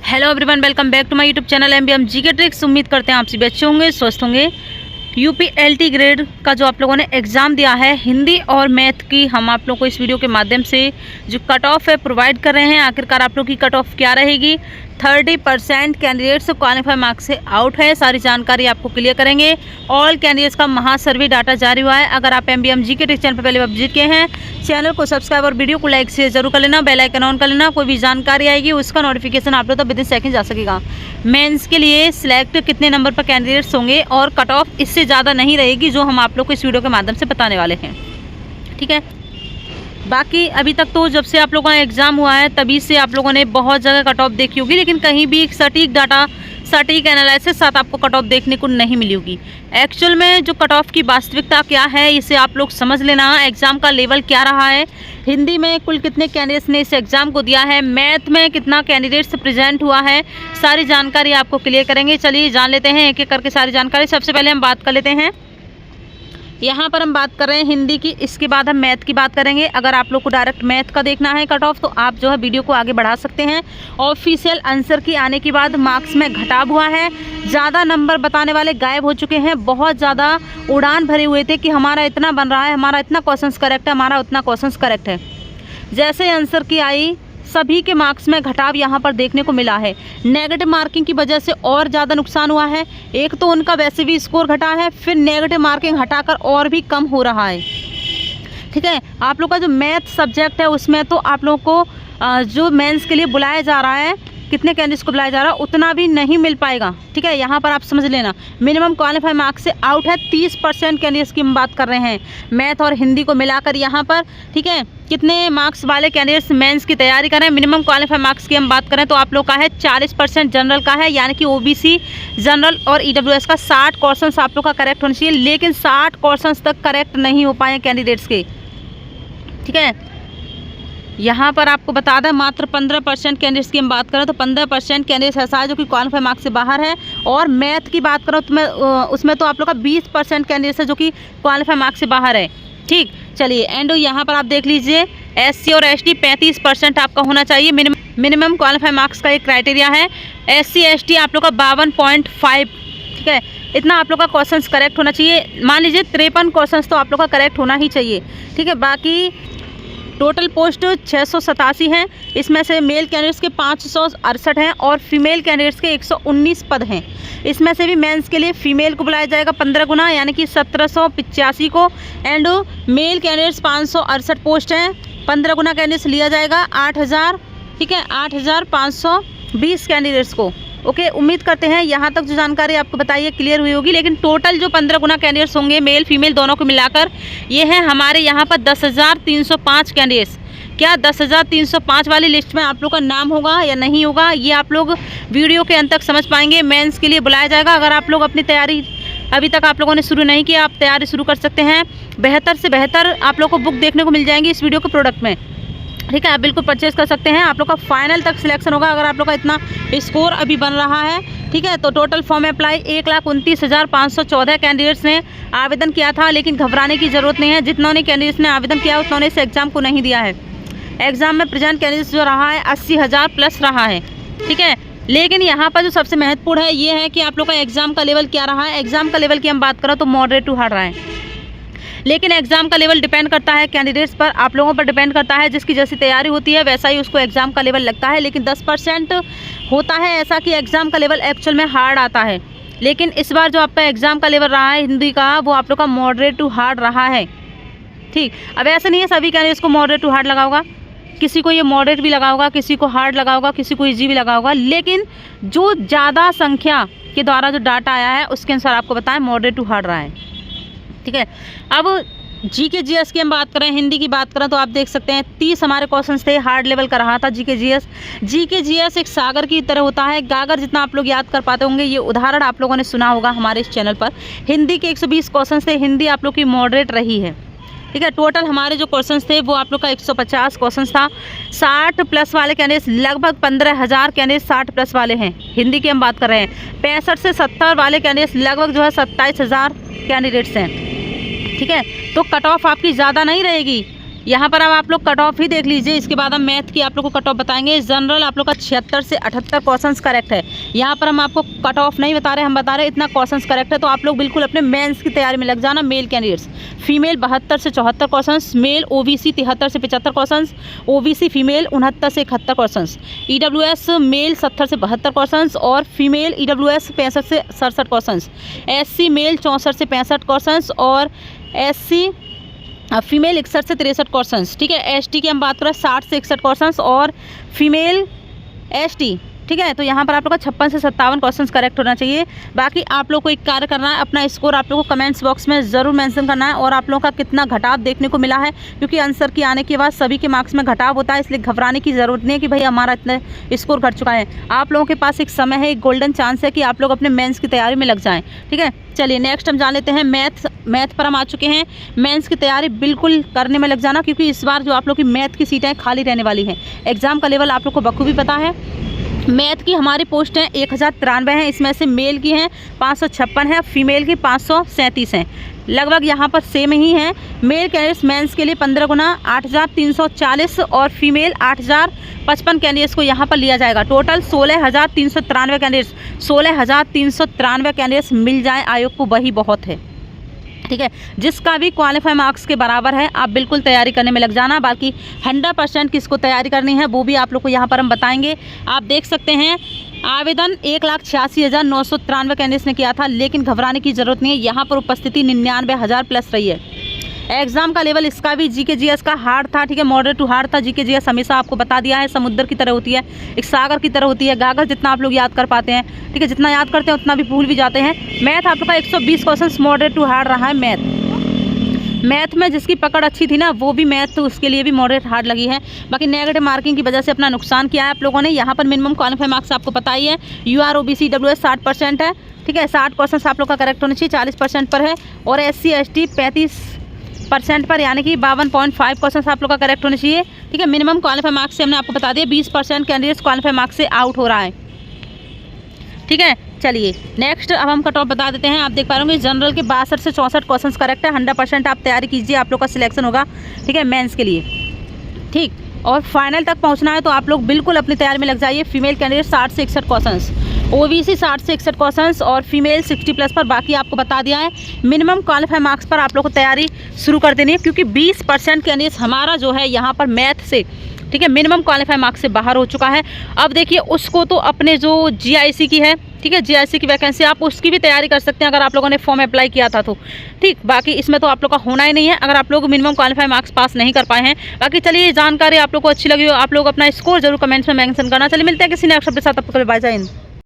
Hello everyone, welcome back to my YouTube channel MBM GK tricks. उम्मीद करते हैं आप सभी अच्छे होंगे, स्वस्थ होंगे। यूपीएलटी ग्रेड का जो आप लोगों ने एग्ज़ाम दिया है हिंदी और मैथ की, हम आप लोगों को इस वीडियो के माध्यम से जो कट ऑफ है प्रोवाइड कर रहे हैं। आखिरकार आप लोग की कट ऑफ क्या रहेगी। 30% कैंडिडेट्स क्वालिफाई मार्क्स से आउट है, सारी जानकारी आपको क्लियर करेंगे। ऑल कैंडिडेट्स का महासर्वे डाटा जारी हुआ है। अगर आप एमबीएम जीके ट्रिक्स चैनल पर पहले विजिट किए हैं, चैनल को सब्सक्राइब और वीडियो को लाइक शेयर जरूर कर लेना, बेल आइकन ऑन कर लेना। कोई भी जानकारी आएगी उसका नोटिफिकेशन आप लोग तक विदिन सेकंड जा सकेगा। मेंस के लिए सिलेक्ट कितने नंबर पर कैंडिडेट्स होंगे और कट ऑफ इससे ज़्यादा नहीं रहेगी, जो हम आप लोग को इस वीडियो के माध्यम से बताने वाले हैं। ठीक है, बाकी अभी तक तो जब से आप लोगों का एग्ज़ाम हुआ है तभी से आप लोगों ने बहुत जगह कट ऑफ देखी होगी, लेकिन कहीं भी सटीक डाटा सटीक एनालिसिस साथ आपको कट ऑफ देखने को नहीं मिली होगी। एक्चुअल में जो कट ऑफ की वास्तविकता क्या है इसे आप लोग समझ लेना। एग्ज़ाम का लेवल क्या रहा है, हिंदी में कुल कितने कैंडिडेट्स ने इस एग्ज़ाम को दिया है, मैथ में कितना कैंडिडेट्स प्रेजेंट हुआ है, सारी जानकारी आपको क्लियर करेंगे। चलिए जान लेते हैं एक एक करके सारी जानकारी। सबसे पहले हम बात कर लेते हैं, यहाँ पर हम बात कर रहे हैं हिंदी की, इसके बाद हम मैथ की बात करेंगे। अगर आप लोग को डायरेक्ट मैथ का देखना है कट ऑफ तो आप जो है वीडियो को आगे बढ़ा सकते हैं। ऑफिशियल आंसर की आने के बाद मार्क्स में घटाव हुआ है, ज़्यादा नंबर बताने वाले गायब हो चुके हैं। बहुत ज़्यादा उड़ान भरे हुए थे कि हमारा इतना बन रहा है, हमारा इतना क्वेश्चंस करेक्ट है, हमारा उतना क्वेश्चंस करेक्ट है। जैसे आंसर की आई सभी के मार्क्स में घटाव यहाँ पर देखने को मिला है। नेगेटिव मार्किंग की वजह से और ज़्यादा नुकसान हुआ है। एक तो उनका वैसे भी स्कोर घटा है, फिर नेगेटिव मार्किंग हटाकर और भी कम हो रहा है। ठीक है, आप लोग का जो मैथ सब्जेक्ट है उसमें तो आप लोगों को जो मेंस के लिए बुलाया जा रहा है, कितने कैंडिडेट्स को बुलाया जा रहा है उतना भी नहीं मिल पाएगा। ठीक है, यहाँ पर आप समझ लेना मिनिमम क्वालिफाई मार्क्स से आउट है। 30% कैंडिडेट्स की हम बात कर रहे हैं मैथ और हिंदी को मिलाकर यहाँ पर। ठीक है, कितने मार्क्स वाले कैंडिडेट्स मेंस की तैयारी कर रहे हैं। मिनिमम क्वालिफाई मार्क्स की हम बात करें तो आप लोग का है 40% जनरल का है, यानी कि ओबीसी जनरल और ईडब्ल्यूएस का 60 क्वेश्चन आप लोग का करेक्ट होना चाहिए, लेकिन 60 क्वेश्चन तक करेक्ट नहीं हो पाए कैंडिडेट्स के। ठीक है, यहाँ पर आपको बता दें मात्र 15% कैंडिडेट्स की हम बात करें तो 15% कैंडिडेट्स ऐसा है जो कि क्वालिफाई मार्क्स से बाहर है। और मैथ की बात करो तो मैं उसमें तो आप लोग का 20% कैंडिडेट्स है जो कि क्वालिफाई मार्क्स से बाहर है। ठीक, चलिए एंड यहाँ पर आप देख लीजिए एससी और एसटी 35% आपका होना चाहिए। मिनिमम क्वालिफाई मार्क्स का एक क्राइटेरिया है। एससी एसटी आप लोग का 52.5। ठीक है, इतना आप लोग का क्वेश्चंस करेक्ट होना चाहिए। मान लीजिए 53 क्वेश्चंस तो आप लोग का करेक्ट होना ही चाहिए। ठीक है, बाकी टोटल पोस्ट 687 हैं, इसमें से मेल कैंडिडेट्स के 568 हैं और फीमेल कैंडिडेट्स के 119 पद हैं। इसमें से भी मेंस के लिए फीमेल को बुलाया जाएगा 15 गुना, यानी कि 1785 को, एंड मेल कैंडिडेट्स 568 पोस्ट हैं, 15 गुना कैंडिडेट्स लिया जाएगा 8000। ठीक है, 8520 कैंडिडेट्स को। ओके, उम्मीद करते हैं यहाँ तक जो जानकारी आपको बताइए क्लियर हुई होगी। लेकिन टोटल जो 15 गुना कैंडिडेट्स होंगे मेल फीमेल दोनों को मिलाकर, ये है हमारे यहाँ पर 10,305 कैंडिडेट्स। क्या 10,305 वाली लिस्ट में आप लोग का नाम होगा या नहीं होगा, ये आप लोग वीडियो के अंत तक समझ पाएंगे। मेंस के लिए बुलाया जाएगा। अगर आप लोग अपनी तैयारी अभी तक आप लोगों ने शुरू नहीं किया, आप तैयारी शुरू कर सकते हैं। बेहतर से बेहतर आप लोग को बुक देखने को मिल जाएंगी इस वीडियो के प्रोडक्ट में। ठीक है, आप बिल्कुल परचेज कर सकते हैं। आप लोग का फाइनल तक सिलेक्शन होगा अगर आप लोग का इतना स्कोर अभी बन रहा है। ठीक है, तो टोटल फॉर्म अप्लाई 1,29,514 कैंडिडेट्स ने आवेदन किया था, लेकिन घबराने की ज़रूरत नहीं है। जितनों ने कैंडिडेट्स ने आवेदन किया उतनों ने इस एग्ज़ाम को नहीं दिया है। एग्ज़ाम में प्रेजेंट कैंडिडेट्स जो रहा है 80,000 प्लस रहा है। ठीक है, लेकिन यहाँ पर जो सबसे महत्वपूर्ण है ये है कि आप लोग का एग्ज़ाम का लेवल क्या रहा है। एग्ज़ाम का लेवल की हम बात करें तो मॉडरेट टू हार्ड रहा है, लेकिन एग्ज़ाम का लेवल डिपेंड करता है कैंडिडेट्स पर, आप लोगों पर डिपेंड करता है। जिसकी जैसी तैयारी होती है वैसा ही उसको एग्ज़ाम का लेवल लगता है। लेकिन 10% होता है ऐसा कि एग्ज़ाम का लेवल एक्चुअल में हार्ड आता है। लेकिन इस बार जो आपका एग्ज़ाम का लेवल रहा है हिंदी का, वो आप लोग का मॉडरेट टू हार्ड रहा है। ठीक, अब ऐसा नहीं है सभी कैंडिडेट्स को मॉडरेट टू हार्ड लगा होगा, किसी को ये मॉडरेट भी लगा होगा, किसी को हार्ड लगा होगा, किसी को ईजी भी लगा होगा। लेकिन जो ज़्यादा संख्या के द्वारा जो डाटा आया है उसके अनुसार आपको बताएं मॉडरेट टू हार्ड रहा है। ठीक है, अब जीके जीएस की हम बात करें, हिंदी की बात करें तो आप देख सकते हैं 30 हमारे क्वेश्चंस थे, हार्ड लेवल का रहा था जीके जीएस। जीके जीएस एक सागर की तरह होता है, गागर जितना आप लोग याद कर पाते होंगे, ये उदाहरण आप लोगों ने सुना होगा हमारे इस चैनल पर। हिंदी के 120 क्वेश्चंस थे, हिंदी आप लोग की मॉडरेट रही है। ठीक है, टोटल हमारे जो क्वेश्चंस थे वो आप लोग का 150 क्वेश्चंस था। 60 प्लस वाले कैंडिडेट्स लगभग 15,000 कैंडिडेट 60 प्लस वाले हैं, हिंदी की हम बात कर रहे हैं। 65 से 70 वाले कैंडिडेट्स लगभग जो है 27,000 कैंडिडेट्स हैं। ठीक है, तो कट ऑफ आपकी ज़्यादा नहीं रहेगी। यहाँ पर अब आप लोग कट ऑफ ही देख लीजिए, इसके बाद हम मैथ की आप लोग को कट ऑफ बताएंगे। जनरल आप लोग का 76 से 78 क्वेश्चंस करेक्ट है। यहाँ पर हम आपको कट ऑफ नहीं बता रहे, हम बता रहे हैं इतना क्वेश्चंस करेक्ट है। तो आप लोग बिल्कुल अपने मेंस की तैयारी में लग जाना। मेल कैंडिडेट्स फीमेल 72 से 74 क्वेश्चंस, मेल ओबीसी 73 से 75 क्वेश्चंस, ओबीसी फीमेल 69 से 71 क्वेश्चंस, ईडब्ल्यूएस मेल 70 से 72 क्वेश्चंस और फीमेल ईडब्ल्यूएस 65 से 67 क्वेश्चंस, एससी मेल 64 से 65 क्वेश्चंस और एससी फीमेल 61 से 63 क्वेश्चंस। ठीक है, एसटी की हम बात करें 60 से 61 क्वेश्चंस और फीमेल एसटी। ठीक है, तो यहाँ पर आप लोग का 56 से 57 क्वेश्चंस करेक्ट होना चाहिए। बाकी आप लोग को एक कार्य करना है, अपना स्कोर आप लोग को कमेंट्स बॉक्स में ज़रूर मेंशन करना है और आप लोगों का कितना घटाव देखने को मिला है, क्योंकि आंसर की आने के बाद सभी के मार्क्स में घटाव होता है। इसलिए घबराने की ज़रूरत नहीं है कि भाई हमारा इतना स्कोर घट चुका है। आप लोगों के पास एक समय है, एक गोल्डन चांस है कि आप लोग अपने मेंस की तैयारी में लग जाएँ। ठीक है, चलिए नेक्स्ट हम जान लेते हैं मैथ पर हम आ चुके हैं। मेंस की तैयारी बिल्कुल करने में लग जाना, क्योंकि इस बार जो आप लोग की मैथ की सीटें खाली रहने वाली हैं। एग्ज़ाम का लेवल आप लोग को बखूबी पता है। मैथ की हमारी पोस्ट हैं 1093 हैं, इसमें से मेल की हैं 556 हैं, फीमेल की 537 हैं। लगभग यहाँ पर सेम ही हैं। मेल कैंडिडेट्स मेंस के लिए 15 गुना 8340 और फीमेल 8055 कैंडिडेट्स को यहाँ पर लिया जाएगा। टोटल 16393 कैंडिडेट्स, 16393 कैंडिडेट्स मिल जाए आयोग को, वही बहुत है। ठीक है, जिसका भी क्वालिफाई मार्क्स के बराबर है आप बिल्कुल तैयारी करने में लग जाना। बाकी 100% किसको तैयारी करनी है वो भी आप लोग को यहाँ पर हम बताएंगे। आप देख सकते हैं आवेदन 1,86,993 कैंडिडेट्स ने किया था, लेकिन घबराने की जरूरत नहीं है। यहाँ पर उपस्थिति 99,000 प्लस रही है। एग्जाम का लेवल इसका भी जीके जीएस का हार्ड था। ठीक है, मॉडरेट टू हार्ड था। जीके जीएस हमेशा आपको बता दिया है समुद्र की तरह होती है, एक सागर की तरह होती है। गागर जितना आप लोग याद कर पाते हैं, ठीक है, जितना याद करते हैं उतना भी भूल भी जाते हैं। मैथ आप लोग का 120 क्वेश्चन मॉडरेट टू हार्ड रहा है। मैथ में जिसकी पकड़ अच्छी थी ना, वो भी मैथ तो उसके लिए भी मॉडरेट हार्ड लगी है। बाकी नेगेटिव मार्किंग की वजह से अपना नुकसान किया है आप लोगों ने। यहाँ पर मिनिमम क्वालिफाई मार्क्स आपको पता ही है। यूआर ओबीसी डब्ल्यूएस 60% है। ठीक है, 60 क्वेश्चन आप लोग का करेक्ट होना चाहिए, 40% पर है। और एससी एसटी 35% पर, यानी कि 52.5 क्वेश्चन आप लोग का करेक्ट होना चाहिए। ठीक है, मिनिमम क्वालिफाई मार्क्स से हमने आपको बता दिया 20% कैंडिडेट्स क्वालिफाई मार्क्स से आउट हो रहा है। ठीक है, चलिए नेक्स्ट अब हम कट ऑफ बता देते हैं। आप देख पा रहे होंगे जनरल के 62 से 64 क्वेश्चंस करेक्ट है। 100% आप तैयारी कीजिए, आप लोग का सिलेक्शन होगा। ठीक है, मेंस के लिए। ठीक, और फाइनल तक पहुंचना है तो आप लोग बिल्कुल अपनी तैयारी में लग जाइए। फीमेल कैंडिडेट 60 से 61 क्वेश्चंस, ओबीसी 60 से 61 क्वेश्चंस और फीमेल 60+ पर। बाकी आपको बता दिया है मिनिमम क्वालिफाई मार्क्स पर आप लोग को तैयारी शुरू कर देनी है, क्योंकि 20% कैंडिडेट्स हमारा जो है यहाँ पर मैथ से, ठीक है, मिनिमम क्वालिफाई मार्क्स से बाहर हो चुका है। अब देखिए उसको तो अपने जो जीआईसी की है, ठीक है, जीआईसी की वैकेंसी आप उसकी भी तैयारी कर सकते हैं अगर आप लोगों ने फॉर्म अप्लाई किया था तो। ठीक, बाकी इसमें तो आप लोग का होना ही नहीं है अगर आप लोग मिनिमम क्वालिफाई मार्क्स पास नहीं कर पाए हैं। बाकी चलिए जानकारी आप लोग को अच्छी लगी हो, आप लोग अपना स्कोर जरूर कमेंट्स में मेंशन करना। चलिए मिलते हैं किसी नेक्स्ट अपडेट के साथ, आपको बाय बाय।